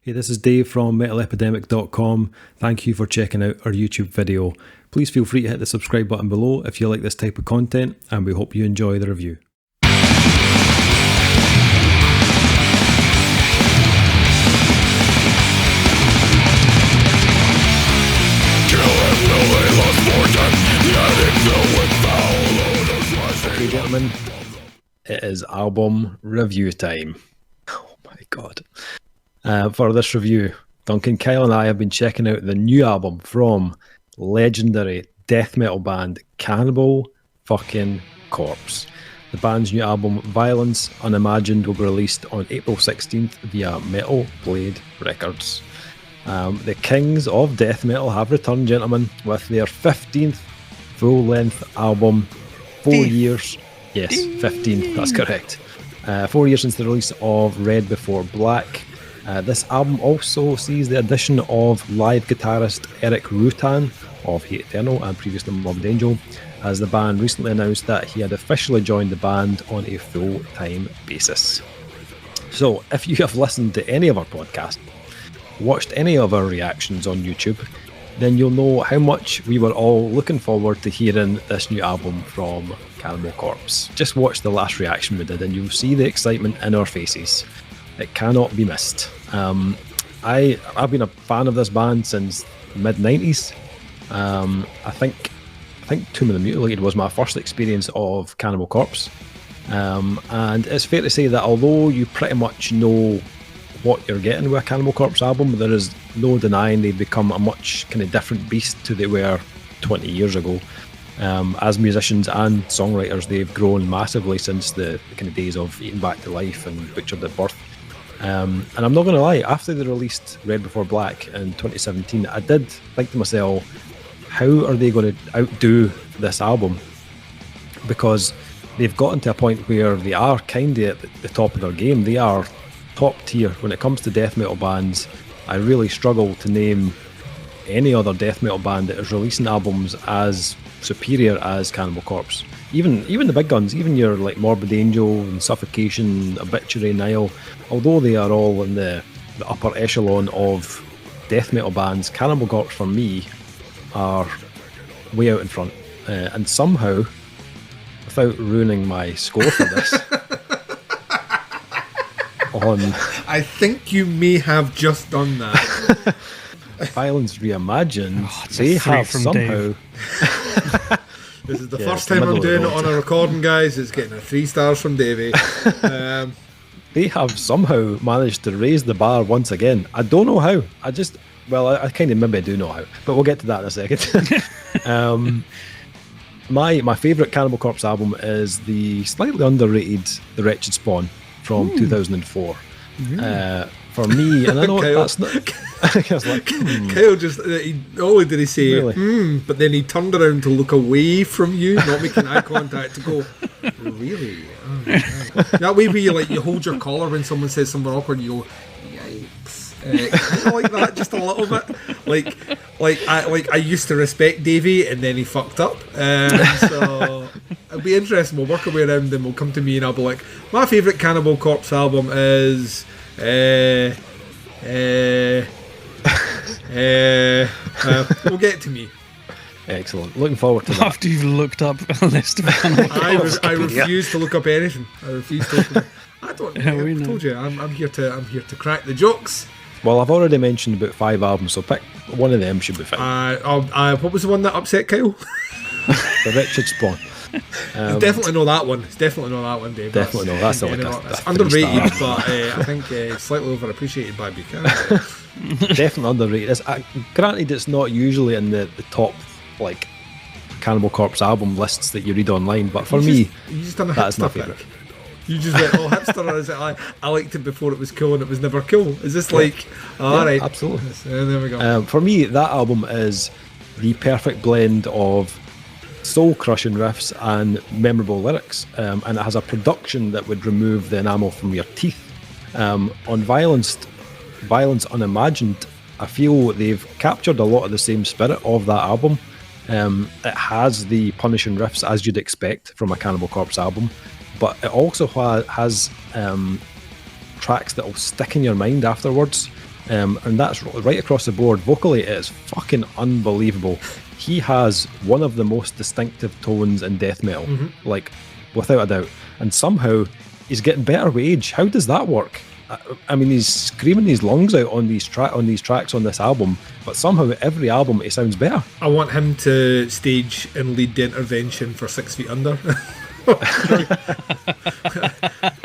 Hey, this is Dave from metalepidemic.com. Thank you for checking out our YouTube video. Please feel free to hit the subscribe button below if you like this type of content, and we hope you enjoy the review. Okay, gentlemen, it is album review time. Oh my god. For this review, Duncan Kyle and I have been checking out the new album from legendary death metal band Cannibal fucking Corpse. The band's new album, Violence Unimagined, will be released on April 16th via Metal Blade Recourds. The kings of death metal have returned, gentlemen, with their 15th full-length album. 4 years. Yes, 15th, that's correct. 4 years since the release of Red Before Black. This album also sees the addition of live guitarist Eric Rutan of Hate Eternal and previously Morbid Angel, as the band recently announced that he had officially joined the band on a full-time basis. So, if you have listened to any of our podcasts, watched any of our reactions on YouTube, then you'll know how much we were all looking forward to hearing this new album from Cannibal Corpse. Just watch the last reaction we did and you'll see the excitement in our faces. It cannot be missed. I've been a fan of this band since the mid-90s. I think Tomb of the Mutilated was my first experience of Cannibal Corpse. And it's fair to say that although you pretty much know what you're getting with a Cannibal Corpse album, there is no denying they've become a much kind of different beast to they were 20 years ago. As musicians and songwriters, they've grown massively since the kind of days of Eaten Back to Life and Butchered at Birth. And I'm not going to lie, after they released Red Before Black in 2017, I did think to myself, how are they going to outdo this album? Because they've gotten to a point where they are kind of at the top of their game. They are top tier when it comes to death metal bands. I really struggle to name any other death metal band that is releasing albums as superior as Cannibal Corpse. Even the big guns, even your like Morbid Angel and Suffocation, Obituary, Nile, although they are all in the upper echelon of death metal bands, Cannibal Corpse for me are way out in front. And somehow, without ruining my score for this, I think you may have just done that. Violence Reimagined, they have somehow... This is the first time I'm doing it on a recording, guys. It's getting a 3 stars from Davey. They have somehow managed to raise the bar once again. I don't know how. I kind of maybe do know how, but we'll get to that in a second. My favourite Cannibal Corpse album is the slightly underrated The Wretched Spawn from 2004. For me, and I know Kyle, that's not... I was like, Kyle just, not only did he say, really? But then he turned around to look away from you, not making eye contact, to go, really? Oh, right. That way where you hold your collar when someone says something awkward, you go, yikes. Kind of like that, just a little bit. I used to respect Davey, and then he fucked up. So it'll be interesting. We'll work our way around, and we'll come to me, and I'll be like, my favourite Cannibal Corpse album is... we'll get to me. Excellent. Looking forward to that. After you've looked up a list of I refuse to look up anything. I refuse to look up. I don't know. I told you, I'm here to crack the jokes. Well, I've already mentioned about 5 albums, so pick one of them, should be fine. What was the one that upset Kyle? The Wretched Spawn. It's definitely not that one. It's definitely not that one, Dave. Definitely not. That's it's underrated, but I think slightly overappreciated by Buchanan. Definitely underrated. Granted, it's not usually in the top like Cannibal Corpse album lists that you read online, but for me, that's my favourite. You just went, oh, hipster. I liked it before it was cool, and it was never cool. Is this like? All right, absolutely. There we go. For me, that album is the perfect blend of soul-crushing riffs and memorable lyrics, and it has a production that would remove the enamel from your teeth. On Violence Unimagined, I feel they've captured a lot of the same spirit of that album. It has the punishing riffs as you'd expect from a Cannibal Corpse album, but it also has tracks that will stick in your mind afterwards. and that's right across the board. Vocally, it is fucking unbelievable. He has one of the most distinctive tones in death metal, like without a doubt. And somehow he's getting better with age. How does that work? I mean, he's screaming his lungs out on these tracks on this album, but somehow every album he sounds better. I want him to stage and lead the intervention for 6 Feet Under.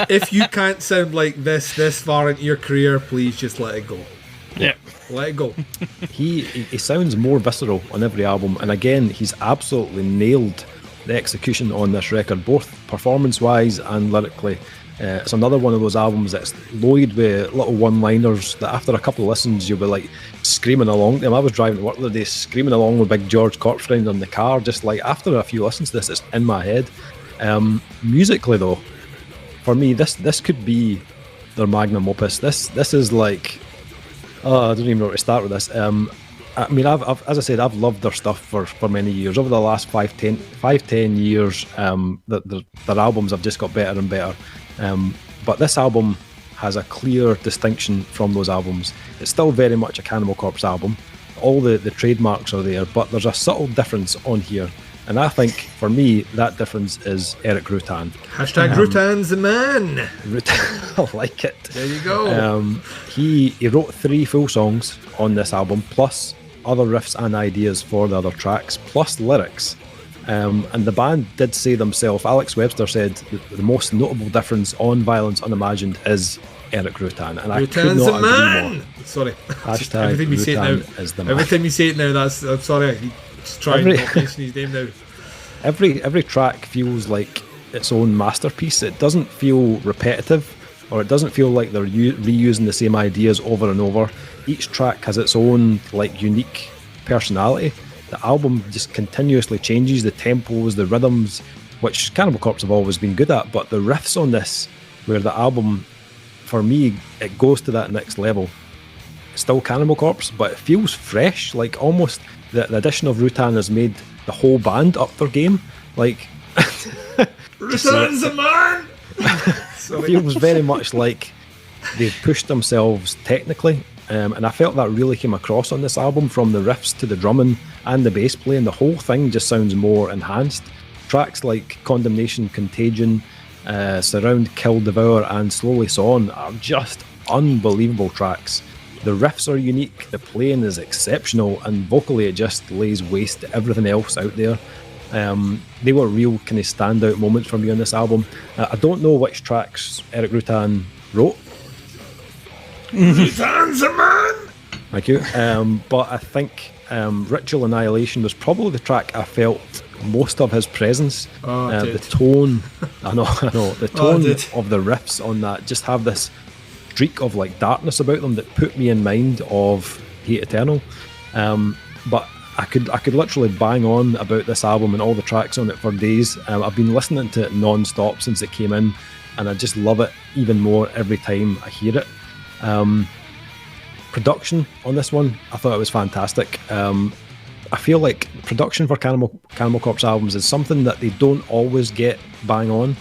If you can't sound like this far into your career, please just let it go. Yeah. Let it go. He sounds more visceral on every album, and again, he's absolutely nailed the execution on this record, both performance-wise and lyrically. It's another one of those albums that's loaded with little one-liners that after a couple of listens you'll be like screaming along to them. I was driving to work the other day screaming along with Big George Corpse Friend in the car, just like after a few listens to this, it's in my head. Musically though, for me, this could be their magnum opus. This is like, I don't even know where to start with this. I mean, I've as I said, I've loved their stuff for many years. Over the last 5-10 years, their albums have just got better and better. But this album has a clear distinction from those albums. It's still very much a Cannibal Corpse album. All the trademarks are there, but there's a subtle difference on here. And I think, for me, that difference is Eric Rutan. Hashtag Rutan's the man. I like it. There you go. He wrote 3 full songs on this album, plus other riffs and ideas for the other tracks, plus lyrics. And the band did say themselves, Alex Webster said, the most notable difference on Violence Unimagined is Eric Rutan. And I could not agree more. Sorry. Hashtag Every time you say it Rutan now, is the man. every time you say it now, I'm sorry. Just try and not mention his name now. Every track feels like its own masterpiece. It doesn't feel repetitive, or it doesn't feel like they're reusing the same ideas over and over. Each track has its own like unique personality. The album just continuously changes the tempos, the rhythms, which Cannibal Corpse have always been good at, but the riffs on this, where the album, for me, it goes to that next level. It's still Cannibal Corpse, but it feels fresh, like almost the addition of Rutan has made the whole band up their game. Like, Rutan's a man! It feels very much like they've pushed themselves technically, and I felt that really came across on this album, from the riffs to the drumming and the bass playing. The whole thing just sounds more enhanced. Tracks like Condemnation, Contagion, Surround, Kill, Devour and Slowly Sawn are just unbelievable tracks. The riffs are unique, the playing is exceptional, and vocally it just lays waste to everything else out there. They were real kind of standout moments for me on this album. I don't know which tracks Eric Rutan wrote. Rutan's a man! Thank you. But I think Ritual Annihilation was probably the track I felt most of his presence. The tone, I know, the tone of the riffs on that just have this streak of like darkness about them that put me in mind of Hate Eternal. But I could literally bang on about this album and all the tracks on it for days. I've been listening to it non-stop since it came in, and I just love it even more every time I hear it. Production on this one, I thought it was fantastic. I feel like production for Cannibal Corpse albums is something that they don't always get bang on.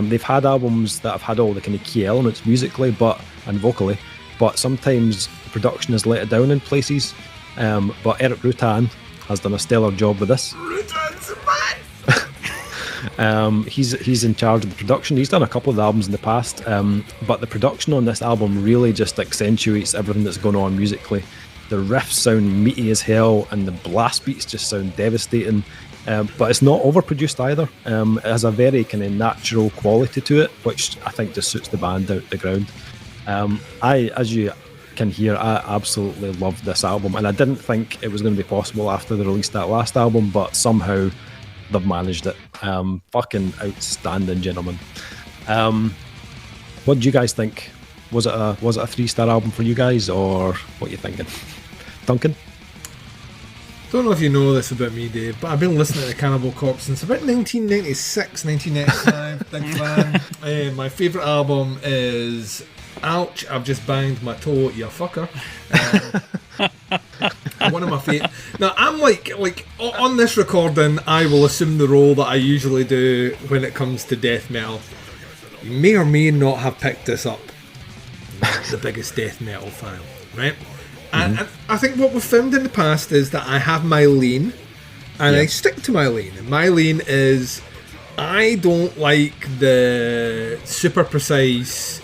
They've had albums that have had all the kind of key elements musically and vocally, but sometimes the production has let it down in places. But Eric Rutan has done a stellar job with this. Rutan's a man! He's in charge of the production. He's done a couple of the albums in the past, but the production on this album really just accentuates everything that's going on musically. The riffs sound meaty as hell, and the blast beats just sound devastating. But it's not overproduced either. It has a very kind of natural quality to it, which I think just suits the band out the ground. As you can hear, I absolutely loved this album, and I didn't think it was going to be possible after they released that last album, but somehow they've managed it. Fucking outstanding, gentlemen. What did you guys think? Was it a 3-star album for you guys, or what are you thinking? Duncan? Don't know if you know this about me, Dave, but I've been listening to Cannibal Corpse since about 1996, 1995. Big fan. My favourite album is Ouch, I've Just Banged My Toe, You Fucker. One of my favourite. Now, I'm like on this recording, I will assume the role that I usually do when it comes to death metal. You may or may not have picked this up. I'm not the biggest death metal fan. right? And I think what we've found in the past is that I have my lane, and I stick to my lane. And my lane is, I don't like the super precise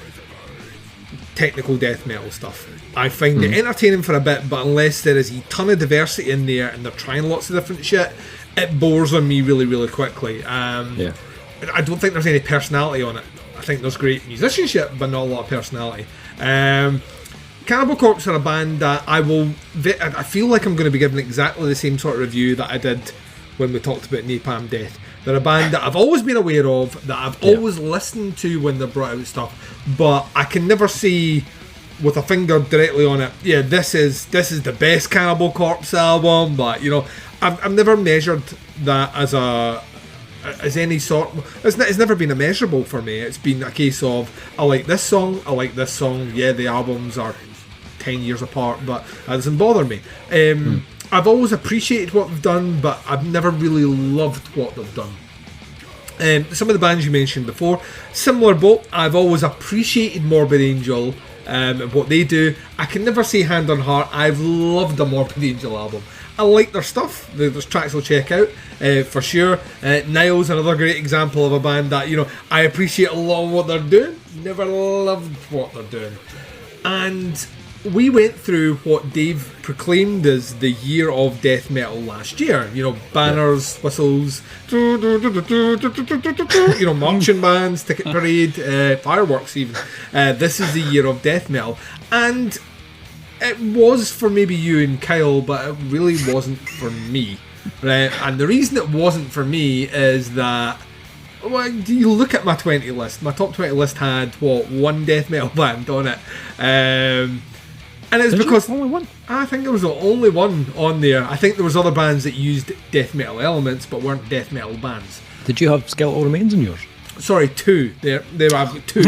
technical death metal stuff. I find it entertaining for a bit, but unless there is a ton of diversity in there and they're trying lots of different shit, it bores on me really, really quickly. I don't think there's any personality on it. I think there's great musicianship, but not a lot of personality. Cannibal Corpse are a band that I feel like I'm going to be giving exactly the same sort of review that I did when we talked about Napalm Death. They're a band that I've always been aware of, that I've always listened to when they brought out stuff, but I can never say with a finger directly on it, yeah, this is the best Cannibal Corpse album. But you know, I've never measured that as any sort. It's never been a measurable for me. It's been a case of, I like this song. Yeah, the albums are 10 years apart, but that doesn't bother me. I've always appreciated what they've done, but I've never really loved what they've done. Some of the bands you mentioned before, similar boat. I've always appreciated Morbid Angel and what they do. I can never say hand on heart, I've loved the Morbid Angel album. I like their stuff. There's tracks I'll check out for sure. Nile's another great example of a band that, you know, I appreciate a lot of what they're doing. Never loved what they're doing. And we went through what Dave proclaimed as the year of death metal last year. You know, banners, whistles, you know, marching bands, ticket parade, fireworks even. This is the year of death metal. And it was for maybe you and Kyle, but it really wasn't for me. Right? And the reason it wasn't for me is that, well, you look at my 20 list. My top 20 list had, one death metal band on it. And it's because only one. I think there was the only one on there. I think there was other bands that used death metal elements but weren't death metal bands. Did you have Skeletal Remains in yours? Sorry, two. There I've two.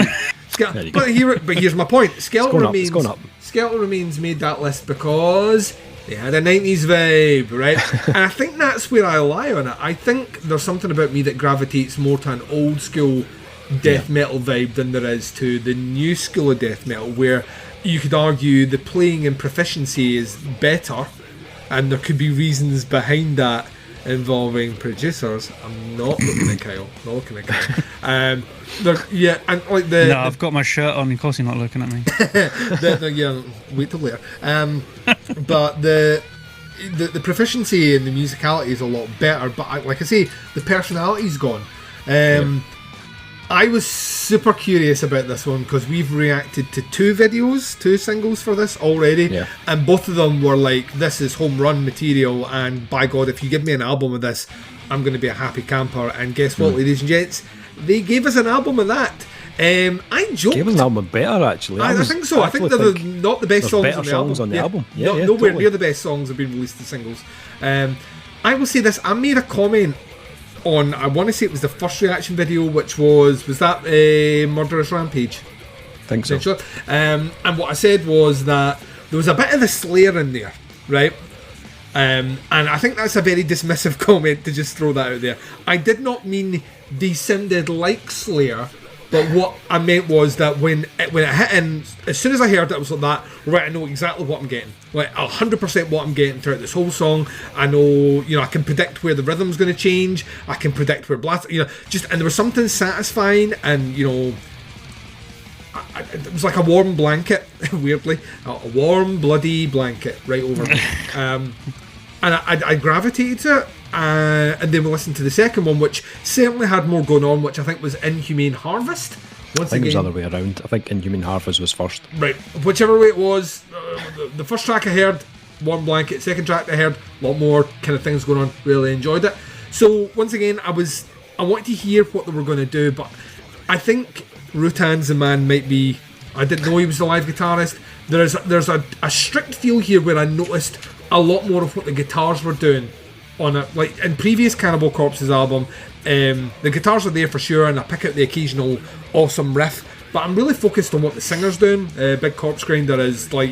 But here's my point. Skeletal Remains made that list because they had a 90s vibe, right? And I think that's where I lie on it. I think there's something about me that gravitates more to an old school death metal vibe than there is to the new school of death metal, where you could argue the playing and proficiency is better, and there could be reasons behind that involving producers. I'm not looking at Kyle. And like no, I've got my shirt on. Of course, you're not looking at me. Wait till later. But the proficiency and the musicality is a lot better. But like I say, the personality's gone. I was super curious about this one because we've reacted to two singles for this already, and both of them were like, this is home run material, and by God, if you give me an album of this, I'm going to be a happy camper. And guess what, ladies and gents, they gave us an album of that. I joked. Gave us an album better, actually. I think so. I think they're not the best songs on the album. Nowhere totally. near the best songs have been released as singles. I will say this, I made a comment on, I want to say it was the first reaction video, which was that Murderous Rampage? I think so. Sure. And what I said was that there was a bit of the Slayer in there, right? And I think that's a very dismissive comment to just throw that out there. I did not mean they sounded like Slayer, but what I meant was that when it hit in, as soon as I heard it, I was like that, right, I know exactly what I'm getting. Like 100% what I'm getting throughout this whole song. I know, I can predict where the rhythm's going to change. I can predict where blast, and there was something satisfying, and it was like a warm blanket, weirdly, a warm bloody blanket right over me. And I gravitated to it. And then we listened to the second one, which certainly had more going on, which I think was Inhumane Harvest. I think it was the other way around. I think Inhumane Harvest was first. Right, whichever way it was, the first track I heard, Warm Blanket. Second track I heard, a lot more kind of things going on. Really enjoyed it. So once again, I wanted to hear what they were going to do, but I think Rutan's the man might be. I didn't know he was the live guitarist. There's a strict feel here where I noticed a lot more of what the guitars were doing on it. Like in previous Cannibal Corpse's album, the guitars are there for sure, and I pick out the occasional awesome riff, but I'm really focused on what the singer's doing. Big Corpse Grinder is like,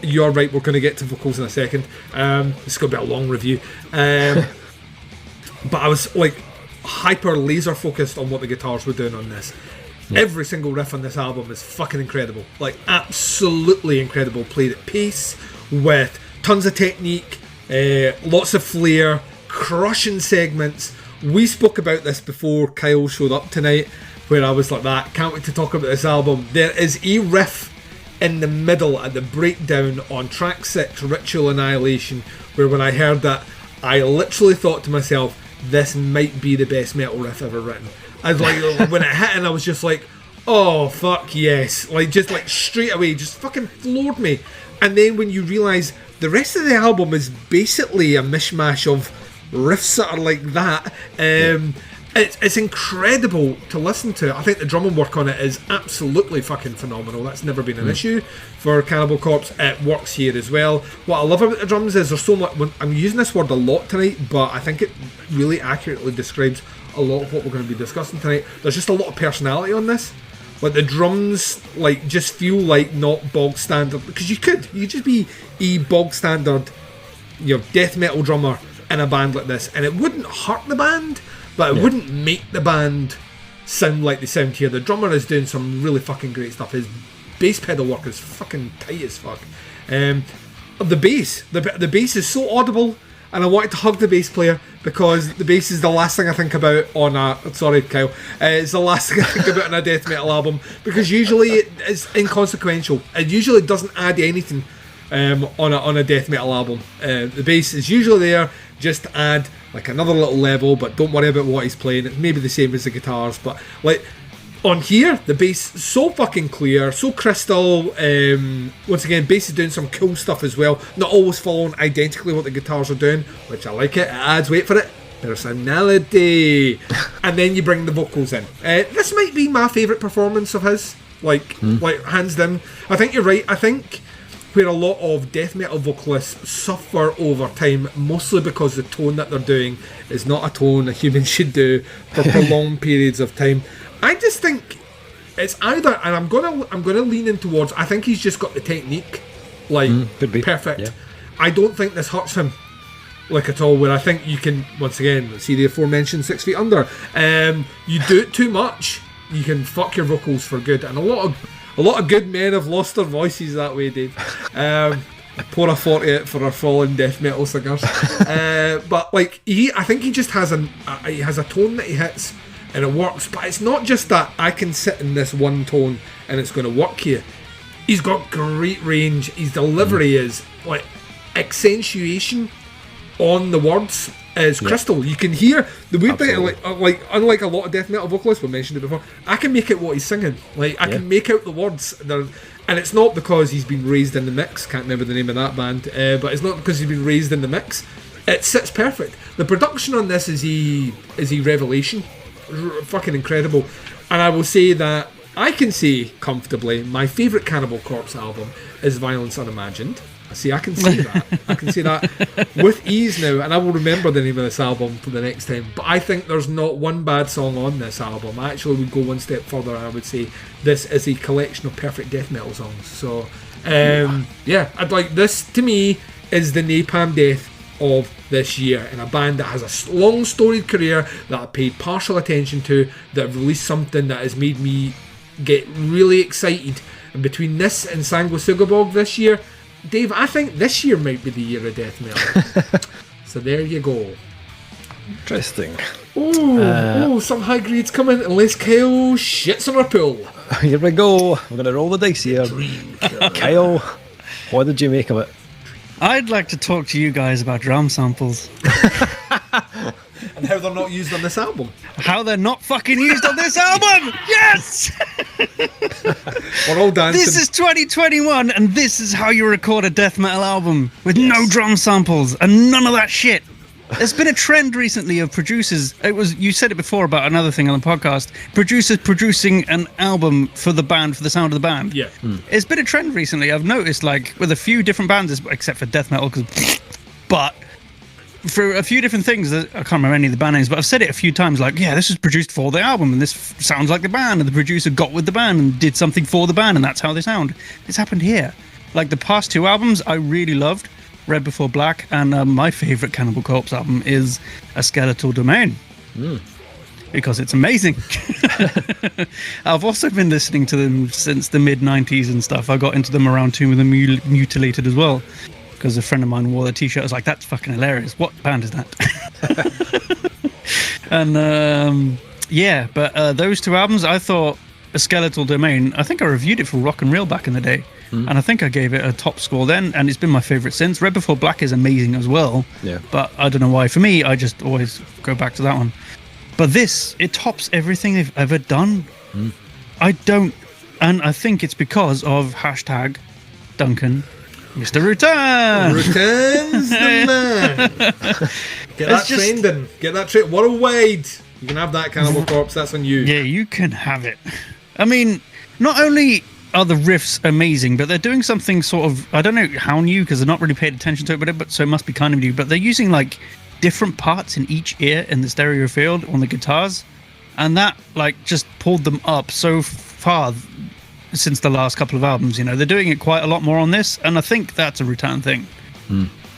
you're right, we're going to get to vocals in a second. It's going to be a long review. But I was like hyper laser focused on what the guitars were doing on this. Every single riff on this album is fucking incredible. Like, absolutely incredible. Played at pace, with tons of technique, lots of flair, crushing segments. We spoke about this before Kyle showed up tonight, where I was like, that, can't wait to talk about this album. There is a riff in the middle at the breakdown on track 6, Ritual Annihilation, where when I heard that, I literally thought to myself, this might be the best metal riff ever written. I was like, when it hit, and I was just like, oh fuck yes, like just like straight away, just fucking floored me. And then when you realise the rest of the album is basically a mishmash of riffs that are like that, it's incredible to listen to. I think the drumming work on it is absolutely fucking phenomenal. That's never been an issue for Cannibal Corpse. It works here as well. What I love about the drums is there's so much. I'm using this word a lot tonight, but I think it really accurately describes a lot of what we're going to be discussing tonight. There's just a lot of personality on this. Like, the drums, like, just feel like not bog standard, because you could just be a bog standard, death metal drummer in a band like this, and it wouldn't hurt the band, but it wouldn't make the band sound like they sound here. The drummer is doing some really fucking great stuff. His bass pedal work is fucking tight as fuck. The bass is so audible, and I wanted to hug the bass player, because the bass is the last thing I think about on a... Sorry, Kyle. It's the last thing I think about on a death metal album, because usually it is inconsequential. It usually doesn't add anything on a death metal album. The bass is usually there just to add like another little level, but don't worry about what he's playing. It's maybe the same as the guitars, but like... On here, the bass is so fucking clear, so crystal. Once again, bass is doing some cool stuff as well. Not always following identically what the guitars are doing, which I like it. It adds, wait for it, personality. And then you bring the vocals in. This might be my favourite performance of his. Like hands down. I think you're right. I think where a lot of death metal vocalists suffer over time, mostly because the tone that they're doing is not a tone a human should do for prolonged periods of time. I just think it's either, and I'm gonna lean in towards, I think he's just got the technique, like, could be perfect. Yeah. I don't think this hurts him, like, at all, where I think you can, once again, see the aforementioned 6 Feet Under, you do it too much, you can fuck your vocals for good, and a lot of good men have lost their voices that way, Dave. Pour a 40 out for our fallen death metal singers. But like, I think he just has a tone that he hits, and it works, but it's not just that I can sit in this one tone and it's going to work here. He's got great range. His delivery is like accentuation on the words is crystal. You can hear the weird thing, like unlike a lot of death metal vocalists, we mentioned it before, I can make out what he's singing. Like, I can make out the words. And it's not because he's been raised in the mix. Can't remember the name of that band, but it's not because he's been raised in the mix. It sits perfect. The production on this is a revelation. Fucking incredible. And I will say that I can say comfortably my favourite Cannibal Corpse album is Violence Unimagined. See, I can say that. I can say that with ease now, and I will remember the name of this album for the next time. But I think there's not one bad song on this album. I actually would go one step further, and I would say this is a collection of perfect death metal songs. So, I'd like this, to me, is the napalm death of this year, in a band that has a long storied career that I paid partial attention to, that have released something that has made me get really excited. And between this and Sanguisugabog this year, Dave, I think this year might be the year of death metal. So there you go. Interesting. Some high grades coming unless Kyle shits on our pool. Here we go. We're going to roll the dice here. Kyle, what did you make of it? I'd like to talk to you guys about drum samples. And how they're not used on this album. How they're not fucking used on this album! Yes! We're all dancing. This is 2021, and this is how you record a death metal album. With no drum samples, and none of that shit. There's been a trend recently of producers, you said it before about another thing on the podcast, producers producing an album for the band, for the sound of the band. Yeah. It's been a trend recently, I've noticed, like, with a few different bands, except for death metal, but for a few different things, I can't remember any of the band names, but I've said it a few times, like, yeah, this was produced for the album, and this sounds like the band, and the producer got with the band and did something for the band, and that's how they sound. It's happened here. Like, the past two albums, I really loved. Red Before Black, and my favourite Cannibal Corpse album is A Skeletal Domain. Because it's amazing. I've also been listening to them since the mid-90s and stuff. I got into them around Tomb of the Mutilated as well, because a friend of mine wore the t-shirt. I was like, that's fucking hilarious. What band is that? And yeah, but those two albums, I thought A Skeletal Domain, I think I reviewed it for Rock and Reel back in the day. And I think I gave it a top score then, and it's been my favourite since. Red Before Black is amazing as well. Yeah. But I don't know why. For me, I just always go back to that one. But this, it tops everything they've ever done. I don't, and I think it's because of hashtag Duncan, Mr. Return. Returns the man. Get that train then. Get that train. What a wade. You can have that, Cannibal Corpse. That's on you. Yeah, you can have it. I mean, not only are the riffs amazing, but they're doing something sort of, I don't know how new, because they're not really paid attention to it, but so it must be kind of new, but they're using like different parts in each ear in the stereo field on the guitars, and that like just pulled them up so far since the last couple of albums. You know, they're doing it quite a lot more on this, and I think that's a Return thing.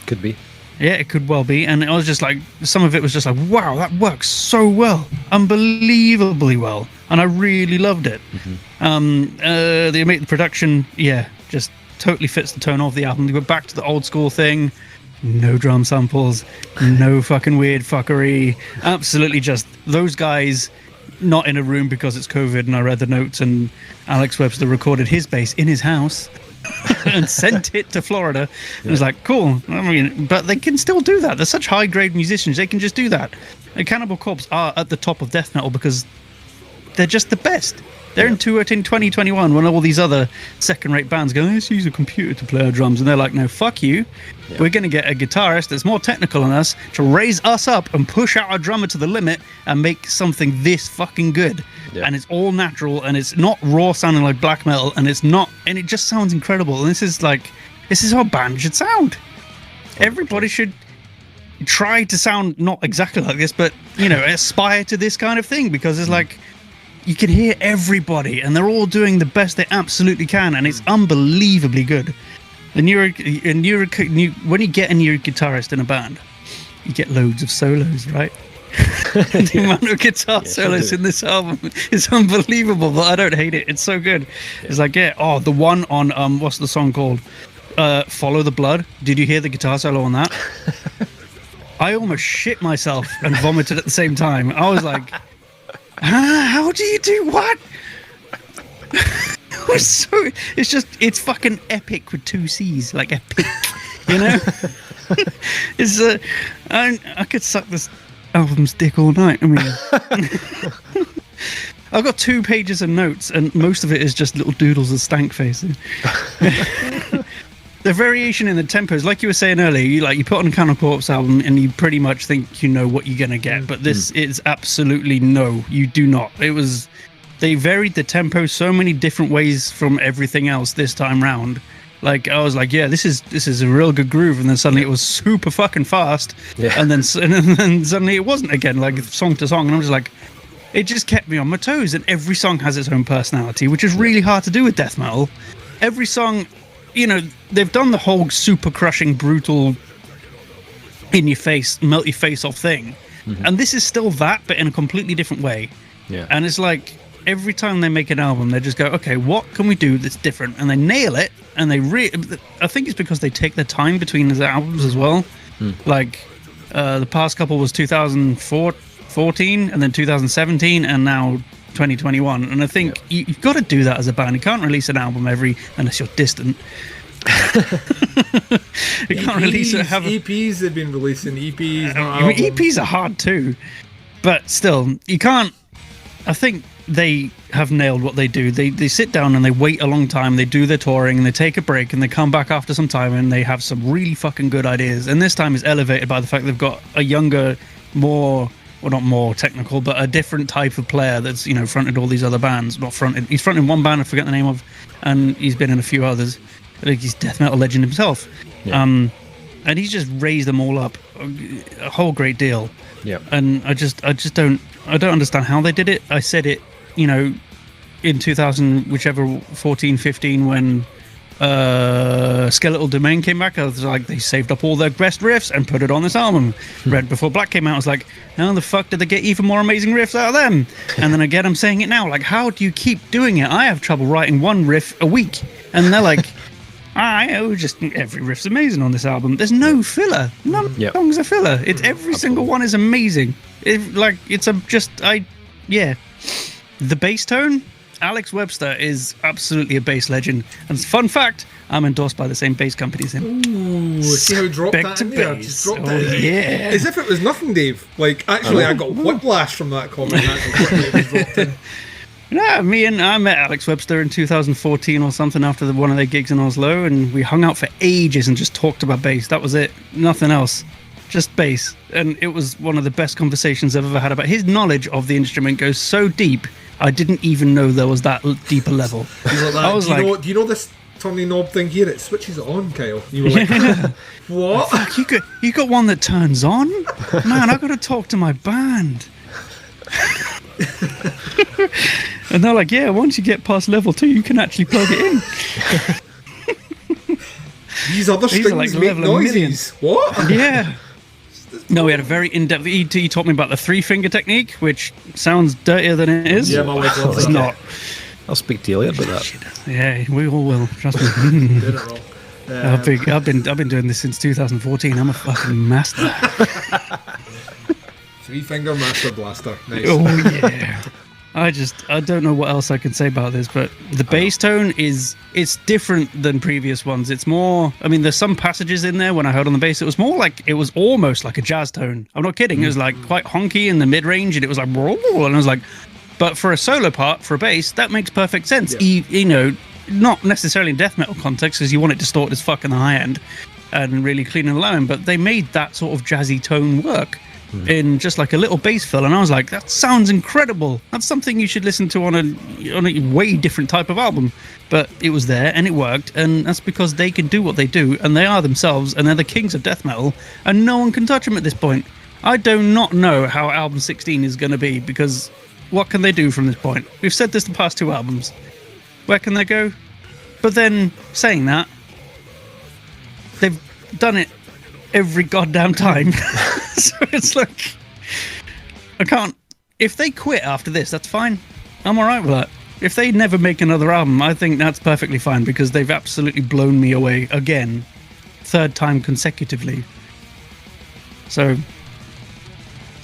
Could be. Yeah, it could well be. And I was just like, some of it was just like, wow, that works so well, unbelievably well, and I really loved it. The production, yeah, just totally fits the tone of the album. They go back to the old school thing. No drum samples, no fucking weird fuckery. Absolutely just those guys not in a room because it's COVID, and I read the notes, and Alex Webster recorded his bass in his house and sent it to Florida. It was like, cool. I mean, but they can still do that. They're such high-grade musicians. They can just do that. And Cannibal Corpse are at the top of death metal because they're just the best. They're in 2021 when all these other second-rate bands go, let's use a computer to play our drums. And they're like, no, fuck you. Yeah. We're going to get a guitarist that's more technical than us to raise us up and push out our drummer to the limit and make something this fucking good. Yeah. And it's all natural, and it's not raw sounding like black metal, and it's not, and it just sounds incredible. And this is how a band should sound. Everybody should try to sound not exactly like this, but, you know, aspire to this kind of thing, because it's like, you can hear everybody, and they're all doing the best they absolutely can, and it's unbelievably good. When you get a new guitarist in a band, you get loads of solos, right? The amount of guitar solos in this album is unbelievable, but I don't hate it. It's so good. Yeah. It's like, the one on what's the song called? Follow the Blood. Did you hear the guitar solo on that? I almost shit myself and vomited at the same time. I was like, how do you do what? It's fucking epic with two C's, like epic, you know. It's I could suck this album's dick all night. I mean, I've got 2 pages of notes, and most of it is just little doodles of stank faces. The variation in the tempos, like you were saying earlier, you put on a Cannibal Corpse album and you pretty much think you know what you're gonna get, but this is absolutely no, you do not. They varied the tempo so many different ways from everything else this time round. Like, I was like, yeah, this is a real good groove, and then suddenly it was super fucking fast, and then suddenly it wasn't again, like song to song, and I'm just like, it just kept me on my toes. And every song has its own personality, which is really hard to do with death metal. Every song, you know, they've done the whole super crushing, brutal, in your face, melt your face off thing, and this is still that, but in a completely different way. Yeah, and it's like, every time they make an album, they just go, okay, what can we do that's different? And they nail it, and I think it's because they take their time between the albums as well. Like, the past couple was 2014, and then 2017, and now 2021. And I think you've got to do that as a band. You can't release an album unless you're distant. You can't release it. EPs, they've been releasing EPs. EPs are hard too, but still, you can't. I think they have nailed what they do. They sit down and they wait a long time. They do their touring and they take a break and they come back after some time and they have some really fucking good ideas. And this time is elevated by the fact they've got a younger, more, well, not more technical, but a different type of player that's, you know, fronted all these other bands. Not fronted. He's fronted one band I forget the name of, and he's been in a few others. Like, he's death metal legend himself. Yeah. And he's just raised them all up a whole great deal. Yeah. And I just don't understand how they did it. I said it, you know, in 2000, whichever 14, 15, when Skeletal Domain came back. I was like, they saved up all their best riffs and put it on this album. Red Before Black came out. I was like, how the fuck did they get even more amazing riffs out of them? And then again, I'm saying it now. Like, how do you keep doing it? I have trouble writing one riff a week. And they're like, just every riff's amazing on this album. There's no filler. None of the songs are filler. It's every single one is amazing. The bass tone. Alex Webster is absolutely a bass legend. And fun fact, I'm endorsed by the same bass company as him. Ooh, see how he dropped that in there? Just dropped it. Yeah. As if it was nothing, Dave. Like, actually, I got whiplash from that comment. Yeah, I met Alex Webster in 2014 or something after one of their gigs in Oslo, and we hung out for ages and just talked about bass. That was it. Nothing else. Just bass. And it was one of the best conversations I've ever had about his knowledge of the instrument goes so deep. I didn't even know there was that deeper level. I was do you know this turning knob thing here? It switches it on, Kyle. You were like, what? Fuck, you got one that turns on? Man, I got to talk to my band. And they're like, yeah, once you get past level 2, you can actually plug it in. These other strings make noises. What? Yeah. No, we had a very in-depth. He taught me about the 3-finger technique, which sounds dirtier than it is. Yeah, my wife loves it's that. not. I'll speak to you later about that. Yeah, we all will. Trust me. Did it wrong. I've been doing this since 2014. I'm a fucking master. 3-finger master blaster. Nice. Oh yeah. I don't know what else I can say about this, but the bass tone it's different than previous ones. It's more, I mean, there's some passages in there when I heard on the bass, it was almost like a jazz tone. I'm not kidding. It was like quite honky in the mid-range, and it was like, and I was like, but for a solo part, for a bass, that makes perfect sense. Yeah. You know, not necessarily in death metal context, because you want it distorted as fuck in the high end and really clean and low end, but they made that sort of jazzy tone work. In just like a little bass fill, and I was like, that sounds incredible. That's something you should listen to on a way different type of album. But it was there and it worked, and that's because they can do what they do, and they are themselves, and they're the kings of death metal, and no one can touch them at this point. I do not know how album 16 is going to be, because what can they do from this point? We've said this the past 2 albums. Where can they go? But then, saying that, they've done it every goddamn time. So it's like, I can't. If they quit after this, that's fine. I'm alright with that. If they never make another album, I think that's perfectly fine, because they've absolutely blown me away again, 3rd time consecutively. So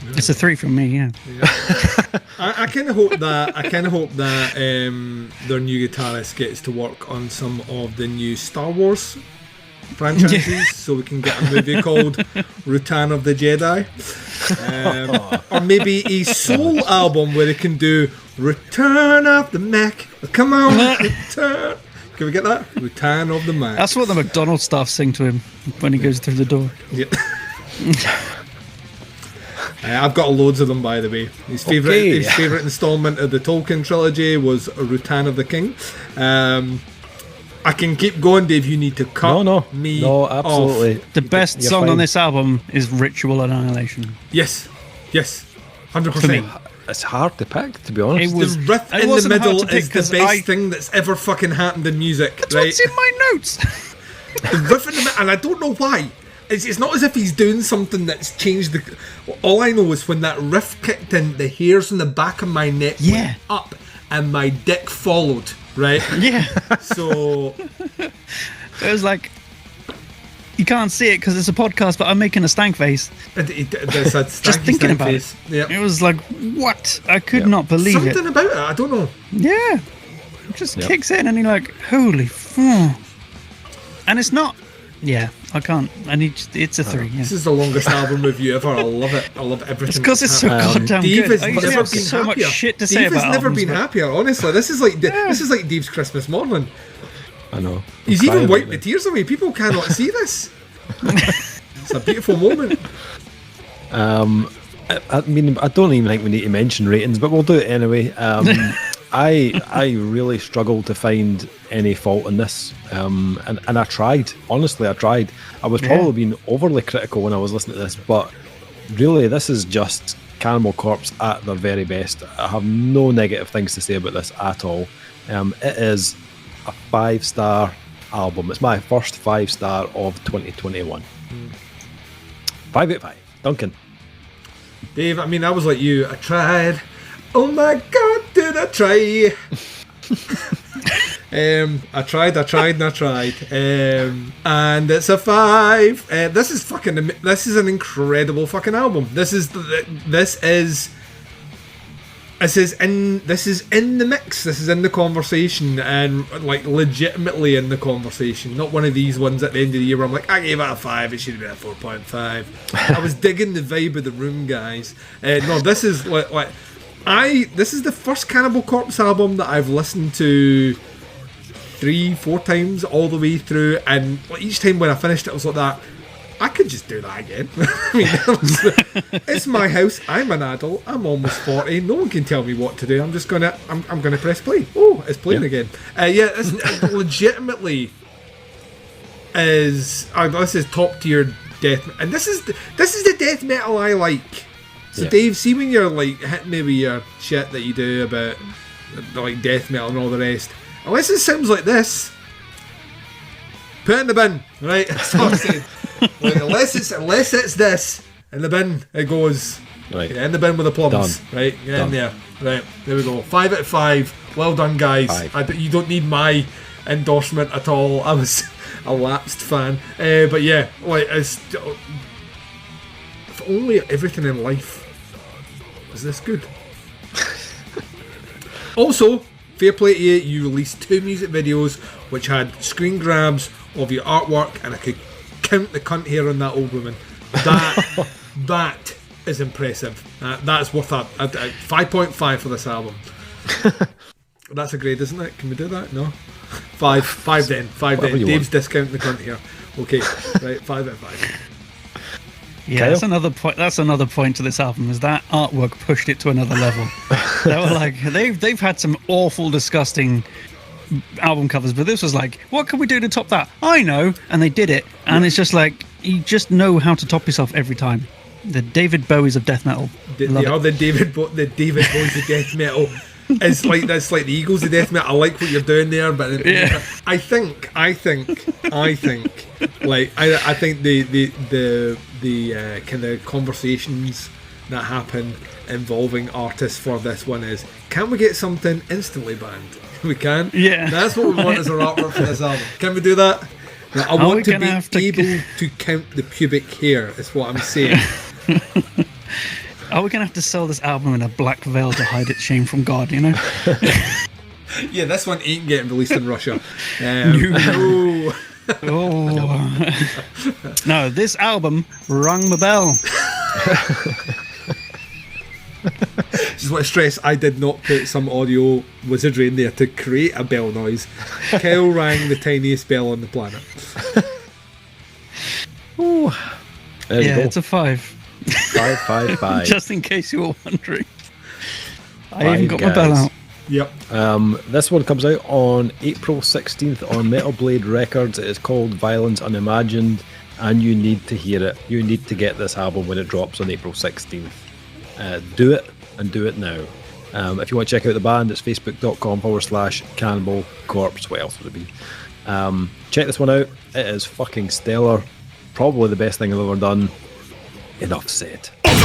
it's a 3 from me, yeah. I kind of hope that their new guitarist gets to work on some of the new Star Wars franchises, so we can get a movie called Return of the Jedi, or maybe a soul album where they can do Return of the Mac. Come on, return. Can we get that? Return of the Mac. That's what the McDonald's staff sing to him when he goes through the door. Yep. I've got loads of them, by the way. His favourite installment of the Tolkien trilogy was Return of the King. I can keep going, Dave. You need to cut me absolutely off. The best song on this album is Ritual Annihilation. Yes, 100%. It's hard to pick, to be honest. The riff in the middle is the best thing that's ever fucking happened in music. That's right? what's in my notes. The riff in the middle, and I don't know why. It's not as if he's doing something that's changed the. All I know is when that riff kicked in, the hairs on the back of my neck went up, and my dick followed. Right? Yeah. So it was like, you can't see it because it's a podcast, but I'm making a stank face. There's a just thinking about face. It. Yep. It was like, what? I could not believe something it. Something about it. I don't know. Yeah. It just kicks in, and you're like, holy fuck. And it's not. Yeah, I can't. It's a 3. Yeah. This is the longest album review ever. I love it. I love everything. It's because it's so goddamn Dave good. has never been so happier. Much shit to say about never albums, been happier. Honestly, this is like Dave's Christmas morning. I know. He's even wiped the tears away. People cannot see this. It's a beautiful moment. I mean, I don't even think we need to mention ratings, but we'll do it anyway. I really struggled to find any fault in this, and I tried. Honestly, I tried. I was probably being overly critical when I was listening to this, but really, this is just Cannibal Corpse at their very best. I have no negative things to say about this at all. It is a 5-star album. It's my first 5-star of 2021. 5 out of 5. Duncan. Dave, I mean, I was like you. I tried. Oh my God, did I try? I tried, and it's a 5. This is an incredible fucking album. This is in the mix. This is in the conversation, and like legitimately in the conversation. Not one of these ones at the end of the year where I'm like, I gave it a 5. It should have been a 4.5. I was digging the vibe of the room, guys. No, this is this is the first Cannibal Corpse album that I've listened to 3-4 times all the way through, and each time when I finished it, I was like that. I could just do that again. I mean, it's my house. I'm an adult. I'm almost 40. No one can tell me what to do. I'm gonna press play. Oh, it's playing again. It's legitimately this is top tier death, and this is the death metal I like. So Dave, see when you're like hitting me with your shit that you do about like death metal and all the rest. Unless it sounds like this, put it in the bin, right? That's what I'm saying. Like, unless it's this in the bin, it goes right in the bin with the plums. Done. Right, get in there. Right, there we go. 5 out of 5. Well done, guys. You don't need my endorsement at all. I was a lapsed fan, but yeah, like if only everything in life was this good. Also, fair play to you. You released 2 music videos which had screen grabs of your artwork, and I could count the cunt hair on that old woman. That is impressive. That's worth a 5.5 for this album. That's a grade, isn't it? Can we do that? No? 5 then. 5 then. Dave's discounting the cunt hair. Okay, right, 5 out of 5. Yeah, Kyle? That's another point to this album, is that artwork pushed it to another level. They were like, they've had some awful, disgusting album covers, but this was like, what can we do to top that? I know, and they did it, and it's just like, you just know how to top yourself every time. The David Bowies of death metal. The David Bowies of death metal. That's like the Eagles of death metal. I like what you're doing there, but I think the kind of conversations that happen involving artists for this one is, can we get something instantly banned? We can. Yeah, that's what we want as our artwork for this album. Can we do that? Now, I want to be able to count the pubic hair. Is what I'm saying. Are we gonna have to sell this album in a black veil to hide its shame from God? You know. Yeah, this one ain't getting released in Russia. No. No, this album rung the bell. Just want to stress, I did not put some audio wizardry in there to create a bell noise. Kyle rang the tiniest bell on the planet. Ooh. Yeah, it's a 5. 5. Just in case you were wondering. I even got my bell out. Yep. This one comes out on April 16th on Metal Blade Recoerds. It is called Violence Unimagined, and you need to hear it. You need to get this album when it drops on April 16th. Do it, and do it now. If you want to check out the band, it's facebook.com/Cannibal Corpse. What else would it be? Check this one out. It is fucking stellar. Probably the best thing I've ever done. Enough said. I'm